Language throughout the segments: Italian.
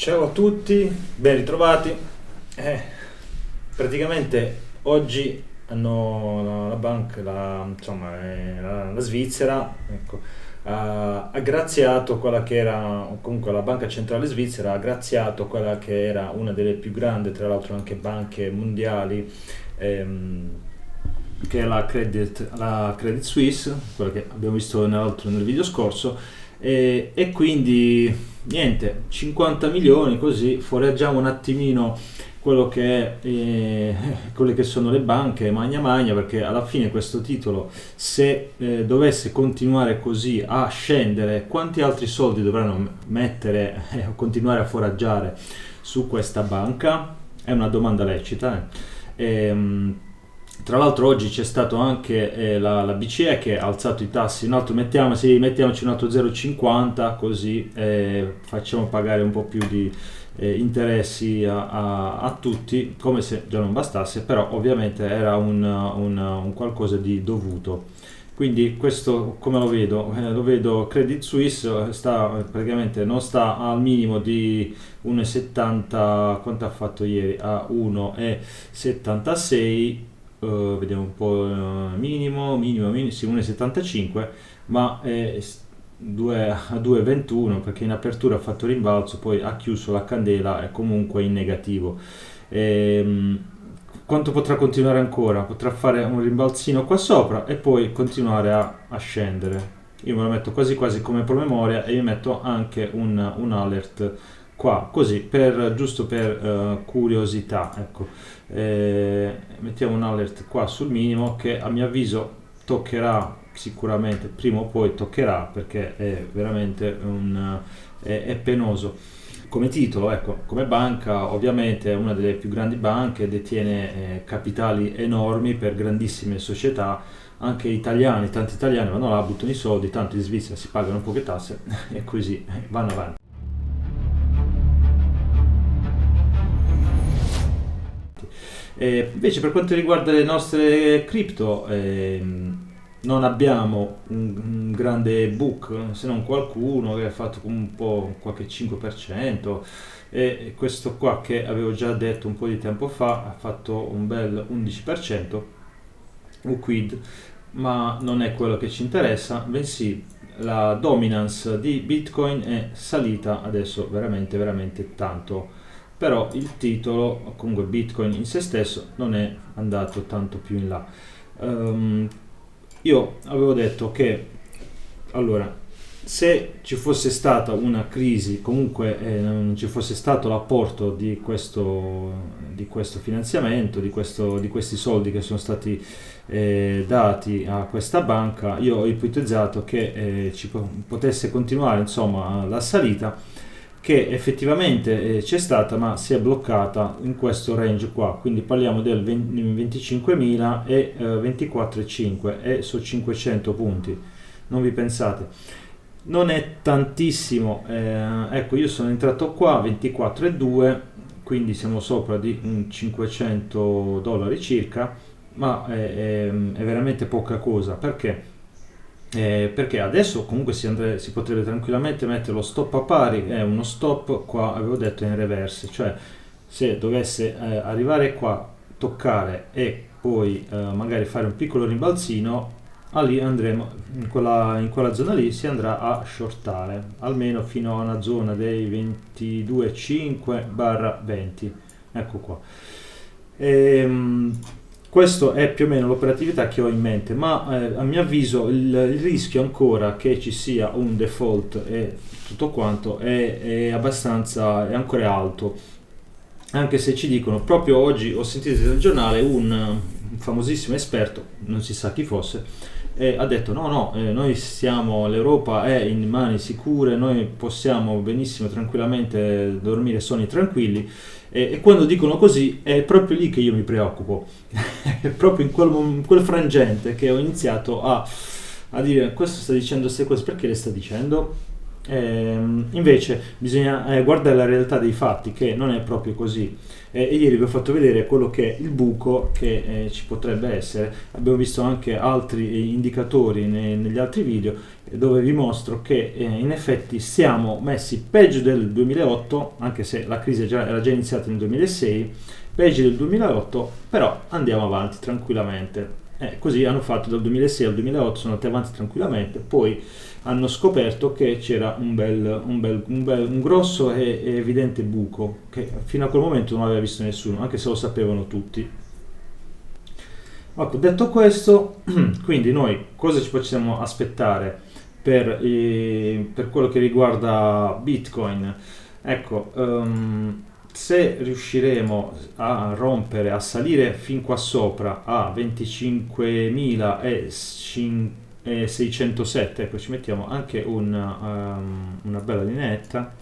Ciao a tutti, ben ritrovati. Eh, Praticamente oggi hanno la banca, la Svizzera, ecco, ha graziato quella che era, o comunque la Banca Centrale Svizzera ha graziato quella che era una delle più grandi, tra l'altro anche banche mondiali, ehm, che è la Credit Suisse, quella che abbiamo visto nel video scorso, e quindi niente, 50 milioni così foreggiamo un attimino quelle che sono le banche, magna magna, perché alla fine questo titolo, se dovesse continuare così a scendere, quanti altri soldi dovranno mettere o continuare a foraggiare su questa banca? È una domanda lecita. Tra l'altro oggi c'è stato anche la BCE che ha alzato i tassi, un altro mettiamoci un altro 0,50 così facciamo pagare un po' più di interessi a tutti, come se già non bastasse, però ovviamente era un qualcosa di dovuto. Quindi questo come lo vedo? Lo vedo Credit Suisse praticamente non sta al minimo di 1,70, quanto ha fatto ieri? A 1,76. Vediamo un po', minimo, sì, 1,75, ma a 2,21 perché in apertura ha fatto rimbalzo, poi ha chiuso la candela, è comunque in negativo. Ehm, Quanto potrà continuare ancora? Potrà fare un rimbalzino qua sopra e poi continuare a scendere. Io me lo metto quasi quasi come promemoria e vi metto anche un alert qua, così giusto per curiosità, ecco. Mettiamo un alert qua sul minimo che a mio avviso toccherà sicuramente, prima o poi toccherà, perché è veramente è penoso come titolo. Ecco, come banca ovviamente è una delle più grandi banche, detiene capitali enormi per grandissime società, anche italiani, tanti italiani vanno là, buttano i soldi, tanto in Svizzera si pagano poche tasse e così vanno avanti. Invece per quanto riguarda le nostre cripto, non abbiamo un grande book, se non qualcuno che ha fatto un po' qualche 5%, e questo qua che avevo già detto un po' di tempo fa ha fatto un bel 11%, Uquid, ma non è quello che ci interessa, bensì la dominance di Bitcoin è salita adesso veramente veramente tanto, però il titolo, comunque Bitcoin in se stesso, non è andato tanto più in là. Ehm, io avevo detto che, allora, se ci fosse stata una crisi, comunque non ci fosse stato l'apporto di questo finanziamento, di questi soldi che sono stati dati a questa banca, io ho ipotizzato che potesse continuare, insomma, la salita, che effettivamente c'è stata, ma si è bloccata in questo range qua, quindi parliamo del 25.000 e 24,5 e su 500 punti, non vi pensate, non è tantissimo. Ecco, io sono entrato qua 24,2, quindi siamo sopra di un 500 dollari circa, ma è veramente poca cosa. Perché adesso comunque si potrebbe tranquillamente mettere lo stop a pari, è uno stop qua, avevo detto in reverse, cioè se dovesse arrivare qua, toccare e poi magari fare un piccolo rimbalzino, lì andremo in quella zona lì, si andrà a shortare almeno fino a una zona dei 22,5/20, ecco qua. Questo è più o meno l'operatività che ho in mente, ma a mio avviso il rischio ancora che ci sia un default e tutto quanto è ancora alto, anche se ci dicono, proprio oggi ho sentito nel giornale un famosissimo esperto, non si sa chi fosse, ha detto no no, l'Europa è in mani sicure, noi possiamo benissimo tranquillamente dormire sonni tranquilli, e quando dicono così è proprio lì che io mi preoccupo. È proprio in quel frangente che ho iniziato a dire: questo sta dicendo queste cose, perché le sta dicendo? Invece bisogna guardare la realtà dei fatti, che non è proprio così. E ieri vi ho fatto vedere quello che è il buco che ci potrebbe essere. Abbiamo visto anche altri indicatori negli altri video, dove vi mostro che in effetti siamo messi peggio del 2008, anche se la crisi era già iniziata nel 2006, peggio del 2008, però andiamo avanti tranquillamente. Così hanno fatto dal 2006 al 2008, sono andati avanti tranquillamente, poi hanno scoperto che c'era un grosso e evidente buco che fino a quel momento non aveva visto nessuno, anche se lo sapevano tutti. Ecco, detto questo, quindi noi cosa ci possiamo aspettare per quello che riguarda Bitcoin? Ecco, se riusciremo a rompere, a salire fin qua sopra a 25.607, ecco, ci mettiamo anche una bella lineetta,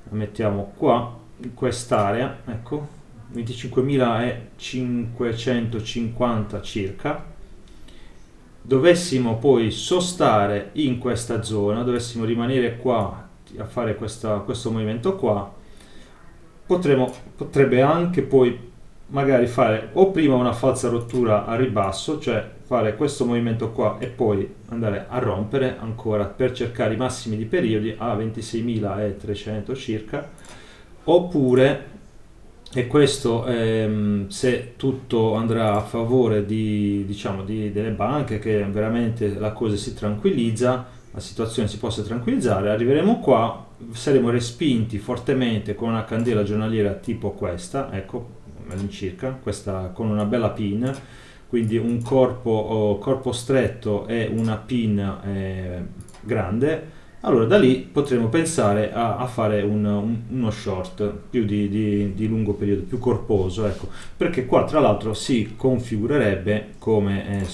la mettiamo qua in quest'area, ecco, 25.550 circa. Dovessimo poi sostare in questa zona, dovessimo rimanere qua a fare questo movimento qua, potrebbe anche poi magari fare o prima una falsa rottura a ribasso, cioè fare questo movimento qua e poi andare a rompere ancora per cercare i massimi di periodi a 26.300 circa, oppure, e questo se tutto andrà a favore delle banche, che veramente la cosa si tranquillizza, la situazione si possa tranquillizzare, arriveremo qua, saremo respinti fortemente con una candela giornaliera tipo questa, ecco, all'incirca, questa con una bella pin, quindi un corpo stretto e una pin grande. Allora da lì potremo pensare a fare uno short più di lungo periodo, più corposo, ecco, perché qua tra l'altro si configurerebbe come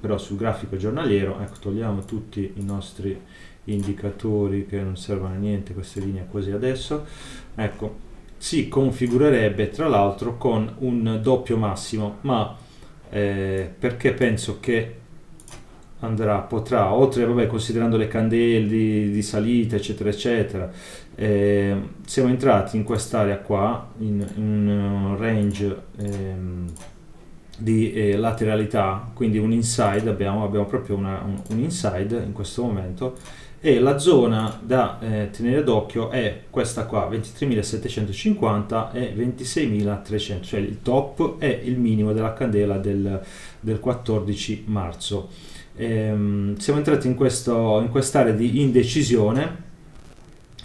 però sul grafico giornaliero, ecco, togliamo tutti i nostri indicatori che non servono a niente, queste linee così adesso, ecco, si configurerebbe tra l'altro con un doppio massimo, ma perché penso che potrà, oltre, vabbè, considerando le candele di salita eccetera eccetera, siamo entrati in quest'area qua in un range di lateralità, quindi un inside, abbiamo proprio un inside in questo momento, e la zona da tenere d'occhio è questa qua, 23.750 e 26.300, cioè il top e il minimo della candela del 14 marzo. Siamo entrati in quest'area di indecisione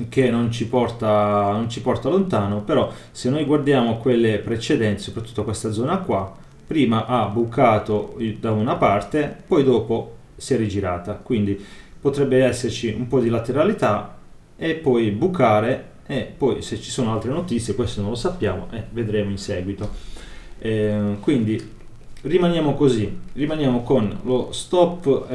che non ci porta lontano, però se noi guardiamo quelle precedenti, soprattutto questa zona qua, prima ha bucato da una parte, poi dopo si è rigirata, quindi potrebbe esserci un po' di lateralità e poi bucare, e poi se ci sono altre notizie, questo non lo sappiamo e vedremo in seguito. Quindi rimaniamo così, rimaniamo con lo stop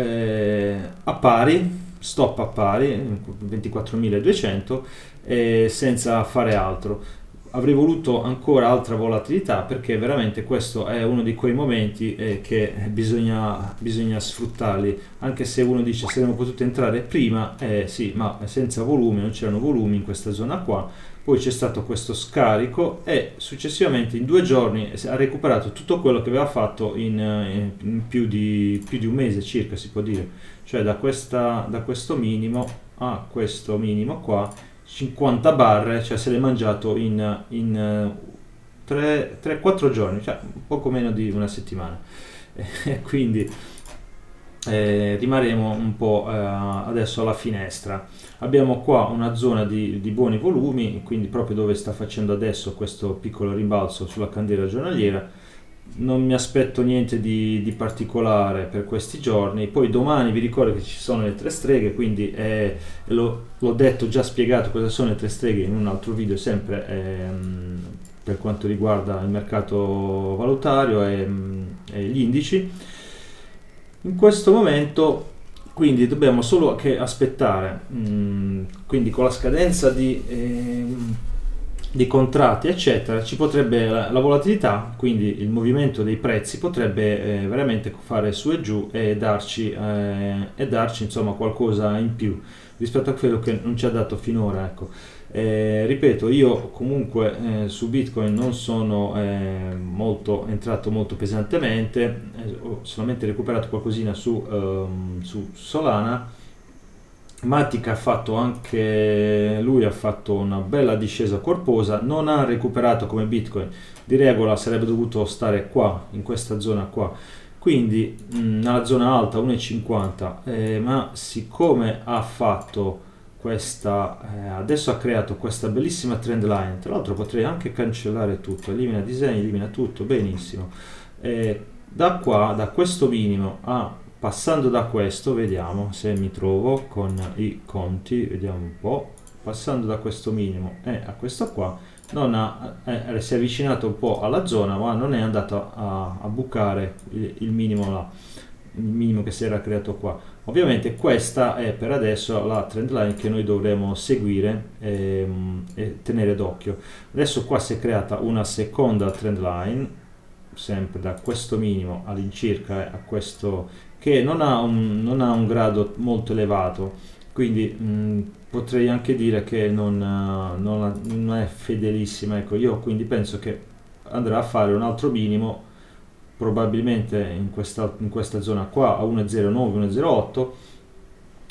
a pari, 24.200, senza fare altro. Avrei voluto ancora altra volatilità, perché veramente questo è uno di quei momenti che bisogna sfruttarli, anche se uno dice saremmo potuti entrare prima, sì, ma senza volumi, non c'erano volumi in questa zona qua. Poi c'è stato questo scarico e successivamente in 2 giorni ha recuperato tutto quello che aveva fatto in più di un mese circa, si può dire, cioè da questo minimo a questo minimo qua, 50 barre, cioè se l'è mangiato in 3-4 giorni, cioè poco meno di una settimana. Quindi rimarremo un po' adesso alla finestra. Abbiamo qua una zona di buoni volumi, quindi proprio dove sta facendo adesso questo piccolo rimbalzo sulla candela giornaliera. Non mi aspetto niente di particolare per questi giorni. Poi domani vi ricordo che ci sono le 3 streghe, quindi l'ho detto, già spiegato cosa sono le 3 streghe in un altro video, sempre per quanto riguarda il mercato valutario e gli indici. In questo momento quindi dobbiamo solo che aspettare, quindi con la scadenza di contratti eccetera, ci potrebbe la volatilità, quindi il movimento dei prezzi potrebbe veramente fare su e giù e darci insomma qualcosa in più. rispetto a quello che non ci ha dato finora, ecco. Ripeto, io comunque su Bitcoin non sono molto entrato molto pesantemente, ho solamente recuperato qualcosina su Solana. Matic ha fatto anche lui, ha fatto una bella discesa corposa, non ha recuperato come Bitcoin, di regola sarebbe dovuto stare qua, in questa zona qua, quindi nella zona alta 1,50, ma siccome ha fatto questa, adesso ha creato questa bellissima trend line, tra l'altro potrei anche cancellare tutto, elimina disegni, elimina tutto, benissimo. Da qua, da questo minimo passando da questo, vediamo se mi trovo con i conti, vediamo un po', passando da questo minimo a questo qua, non ha, si è avvicinato un po' alla zona, ma non è andato a bucare il minimo là, il minimo che si era creato qua. Ovviamente questa è per adesso la trend line che noi dovremo seguire e tenere d'occhio. Adesso qua si è creata una seconda trend line, sempre da questo minimo all'incirca a questo, che non ha un grado molto elevato, quindi potrei anche dire che non è fedelissima, ecco. Io quindi penso che andrà a fare un altro minimo probabilmente in questa zona qua a 1,09 1,08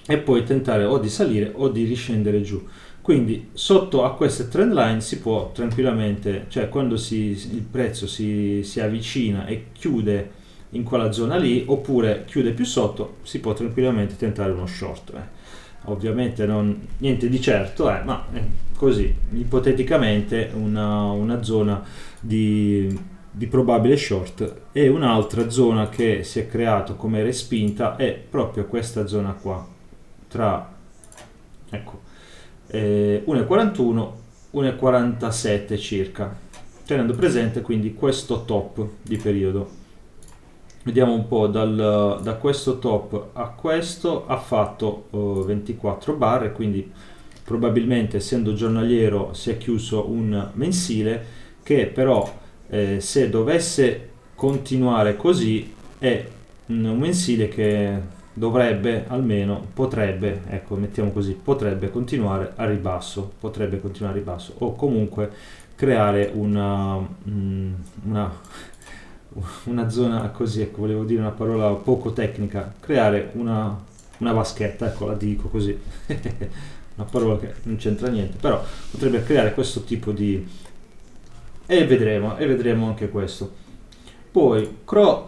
e poi tentare o di salire o di riscendere giù. Quindi sotto a queste trend line si può tranquillamente, cioè quando il prezzo si avvicina e chiude in quella zona lì oppure chiude più sotto, si può tranquillamente tentare uno short. Ovviamente niente di certo, ma così ipoteticamente una zona di probabile short, e un'altra zona che si è creato come respinta è proprio questa zona qua, tra ecco 1,41 1,47 circa, tenendo presente quindi questo top di periodo. Vediamo un po', da questo top a questo ha fatto 24 barre, quindi probabilmente essendo giornaliero si è chiuso un mensile che però se dovesse continuare così è un mensile che dovrebbe, almeno potrebbe, ecco, mettiamo così, potrebbe continuare a ribasso, o comunque creare una zona così, ecco, volevo dire una parola poco tecnica, creare una vaschetta, ecco, la dico così, una parola che non c'entra niente, però potrebbe creare questo tipo di... e vedremo anche questo. Poi Crow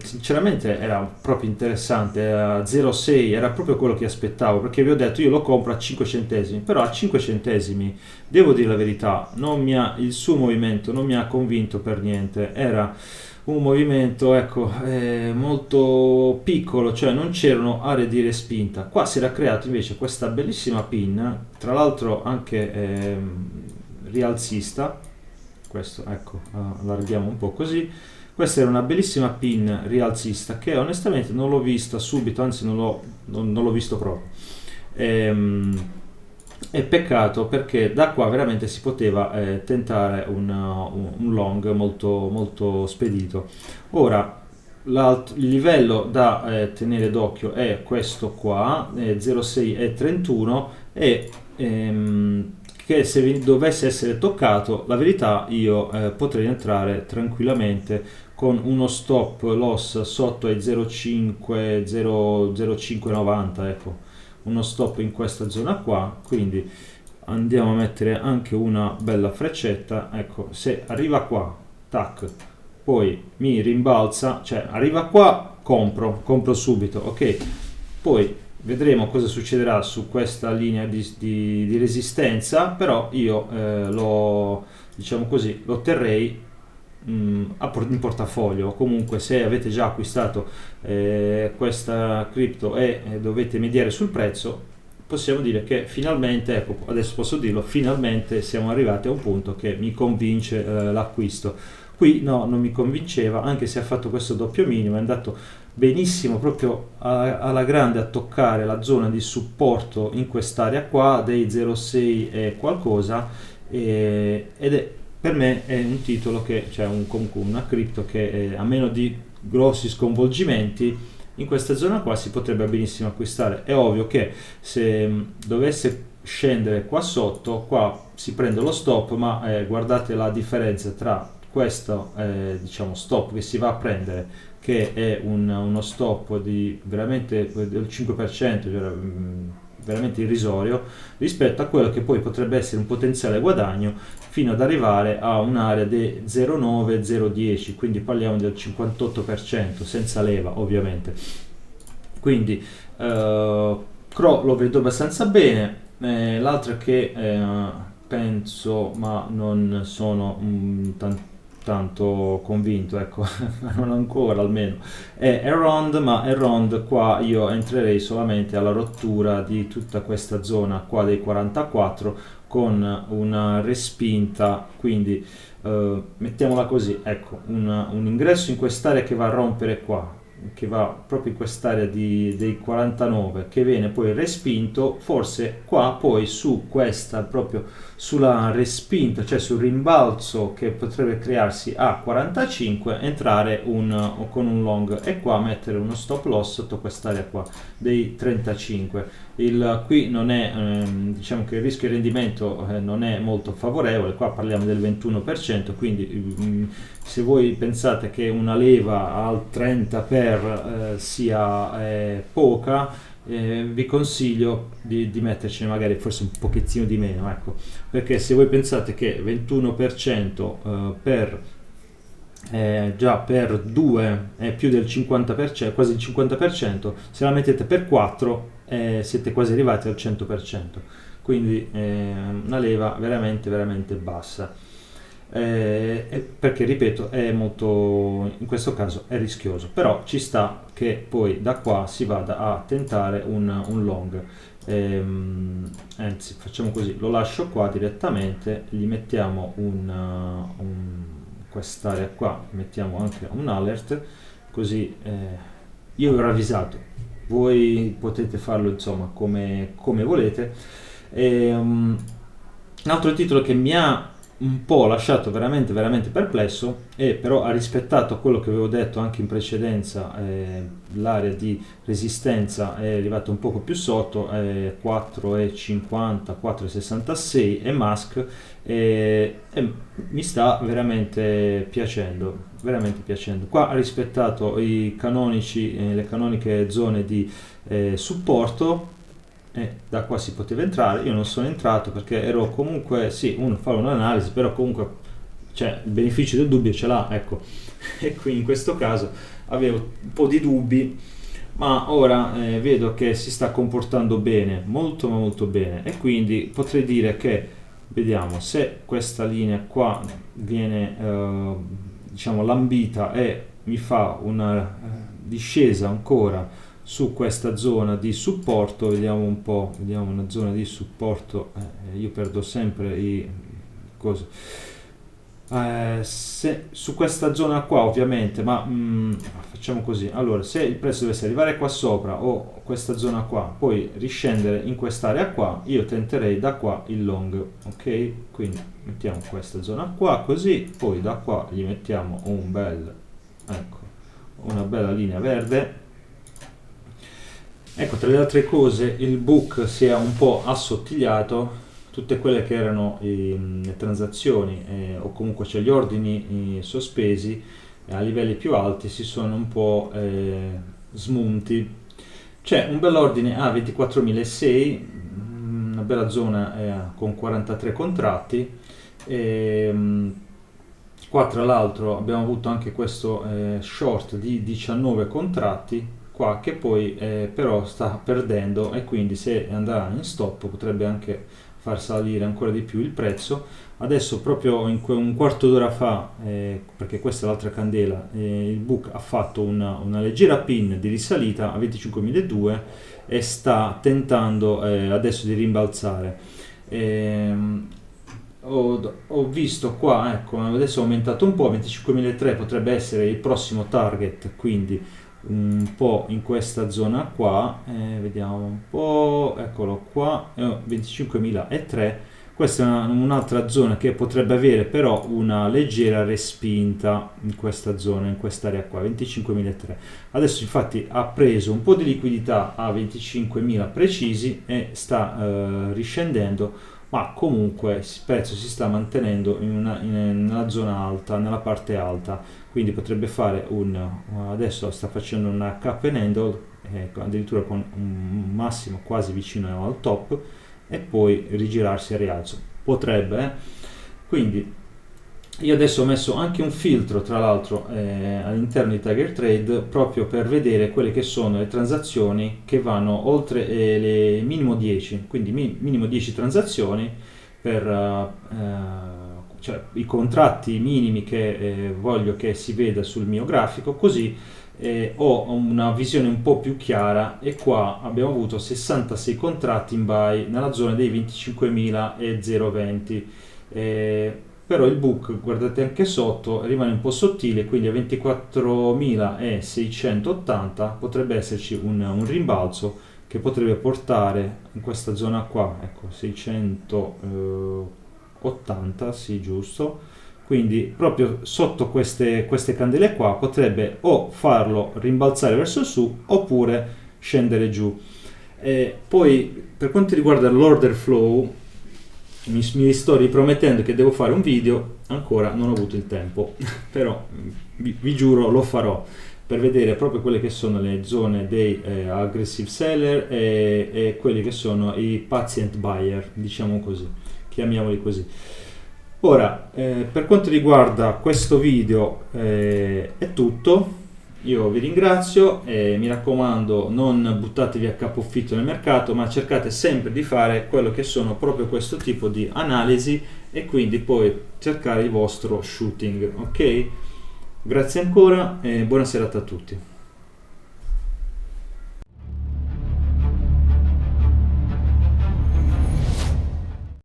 sinceramente era proprio interessante, a 0,6 era proprio quello che aspettavo, perché vi ho detto io lo compro a 5 centesimi, però a 5 centesimi, devo dire la verità, il suo movimento non mi ha convinto per niente, era un movimento, ecco, molto piccolo, cioè non c'erano aree di respinta. Qua si era creato invece questa bellissima pin, tra l'altro anche rialzista, questo ecco, allarghiamo un po' così. Questa era una bellissima pin rialzista che onestamente non l'ho vista subito, anzi non l'ho visto proprio. È peccato perché da qua veramente si poteva tentare un long molto, molto spedito. Ora, il livello da tenere d'occhio è questo qua, 0,6 e 31, e che se dovesse essere toccato, la verità io potrei entrare tranquillamente con uno stop loss sotto ai 0,590, ecco, uno stop in questa zona qua. Quindi andiamo a mettere anche una bella freccetta, ecco, se arriva qua, tac, poi mi rimbalza, cioè arriva qua, compro subito, ok, poi vedremo cosa succederà su questa linea di resistenza, però io diciamo così, lo terrei in portafoglio. Comunque se avete già acquistato questa cripto e dovete mediare sul prezzo, possiamo dire che finalmente, ecco, adesso posso dirlo, finalmente siamo arrivati a un punto che mi convince l'acquisto. Qui no, non mi convinceva, anche se ha fatto questo doppio minimo, è andato benissimo proprio alla grande a toccare la zona di supporto in quest'area qua dei 0,6 e qualcosa, ed è per me è un titolo che, cioè comunque una cripto che a meno di grossi sconvolgimenti in questa zona qua si potrebbe benissimo acquistare. È ovvio che se dovesse scendere qua sotto, qua si prende lo stop, ma guardate la differenza tra questo diciamo stop che si va a prendere, che è uno stop di veramente del 5%, cioè, veramente irrisorio, rispetto a quello che poi potrebbe essere un potenziale guadagno fino ad arrivare a un'area di 0,9-0,10, quindi parliamo del 58% senza leva ovviamente. Quindi Cro lo vedo abbastanza bene. L'altro che penso, ma non sono tanto convinto, ecco, non ancora almeno, è Elrond, ma Elrond qua io entrerei solamente alla rottura di tutta questa zona qua dei 44 con una respinta, quindi mettiamola così, ecco, un ingresso in quest'area che va a rompere qua, che va proprio in quest'area dei 49, che viene poi respinto, forse qua poi su questa, proprio sulla respinta, cioè sul rimbalzo che potrebbe crearsi a 45, entrare con un long e qua mettere uno stop loss sotto quest'area qua dei 35. Qui non è, diciamo che il rischio di rendimento non è molto favorevole, qua parliamo del 21%, quindi se voi pensate che una leva al 30 per sia poca, vi consiglio di metterci magari forse un pochettino di meno, ecco, perché se voi pensate che 21% già per 2 è più del 50%, quasi il 50%, se la mettete per 4 siete quasi arrivati al 100%, quindi una leva veramente veramente bassa, perché ripeto è molto, in questo caso è rischioso, però ci sta che poi da qua si vada a tentare un long. Anzi, facciamo così, lo lascio qua direttamente, gli mettiamo quest'area qua, mettiamo anche un alert, così io vi ho ravvisato, voi potete farlo insomma come volete. Un altro titolo che mi ha un po' lasciato veramente veramente perplesso, e però ha rispettato quello che avevo detto anche in precedenza, l'area di resistenza è arrivata un poco più sotto, 4,50, 4,66 e Musk, e mi sta veramente piacendo, veramente piacendo. Qua ha rispettato i canonici, le canoniche zone di supporto, e da qua si poteva entrare. Io non sono entrato perché ero comunque, sì, uno fa un'analisi, però comunque cioè, il beneficio del dubbio ce l'ha, ecco. E qui in questo caso avevo un po' di dubbi, ma ora vedo che si sta comportando bene, molto ma molto bene, e quindi potrei dire che vediamo se questa linea qua viene diciamo lambita e mi fa una discesa ancora su questa zona di supporto. Vediamo un po', vediamo una zona di supporto, io perdo sempre i cose, se su questa zona qua ovviamente, ma facciamo così, allora se il prezzo dovesse arrivare qua sopra o questa zona qua poi riscendere in quest'area qua, io tenterei da qua il long, ok, quindi mettiamo questa zona qua così, poi da qua gli mettiamo un bel, ecco, una bella linea verde. Ecco, tra le altre cose il book si è un po' assottigliato, tutte quelle che erano le transazioni o comunque c'è gli ordini sospesi a livelli più alti si sono un po' smunti. C'è un bell'ordine a 24.600, una bella zona con 43 contratti, qua tra l'altro abbiamo avuto anche questo short di 19 contratti qua che poi però sta perdendo, e quindi se andrà in stop potrebbe anche far salire ancora di più il prezzo. Adesso proprio in un quarto d'ora fa, perché questa è l'altra candela, il book ha fatto una leggera pin di risalita a 25.200 e sta tentando adesso di rimbalzare. Ho visto qua, ecco, adesso è aumentato un po', 25.300 potrebbe essere il prossimo target, quindi un po' in questa zona qua, vediamo un po', eccolo qua, 25.003, Questa è un'altra zona che potrebbe avere però una leggera respinta in questa zona, in quest'area qua, 25.300. Adesso infatti ha preso un po' di liquidità a 25.000 precisi e sta riscendendo, ma comunque il prezzo si sta mantenendo nella zona alta, nella parte alta, quindi potrebbe fare adesso sta facendo una cup and handle, addirittura con un massimo quasi vicino al top, e poi rigirarsi a rialzo, potrebbe. Quindi io adesso ho messo anche un filtro, tra l'altro, all'interno di Tiger Trade, proprio per vedere quelle che sono le transazioni che vanno oltre le minimo 10, quindi minimo 10 transazioni per cioè i contratti minimi che voglio che si veda sul mio grafico, così ho una visione un po' più chiara. E qua abbiamo avuto 66 contratti in buy nella zona dei 25.020, però il book, guardate anche sotto, rimane un po' sottile, quindi a 24.680 potrebbe esserci un rimbalzo che potrebbe portare in questa zona qua, ecco, 680, sì, giusto. Quindi proprio sotto queste candele qua potrebbe o farlo rimbalzare verso su oppure scendere giù. Poi per quanto riguarda l'order flow, mi sto ripromettendo che devo fare un video, ancora non ho avuto il tempo, però vi giuro lo farò, per vedere proprio quelle che sono le zone dei aggressive seller e quelli che sono i patient buyer, diciamo così, chiamiamoli così. Ora, per quanto riguarda questo video è tutto. Io vi ringrazio e mi raccomando, non buttatevi a capofitto nel mercato, ma cercate sempre di fare quello che sono proprio questo tipo di analisi e quindi poi cercare il vostro shooting, ok? Grazie ancora e buona serata a tutti.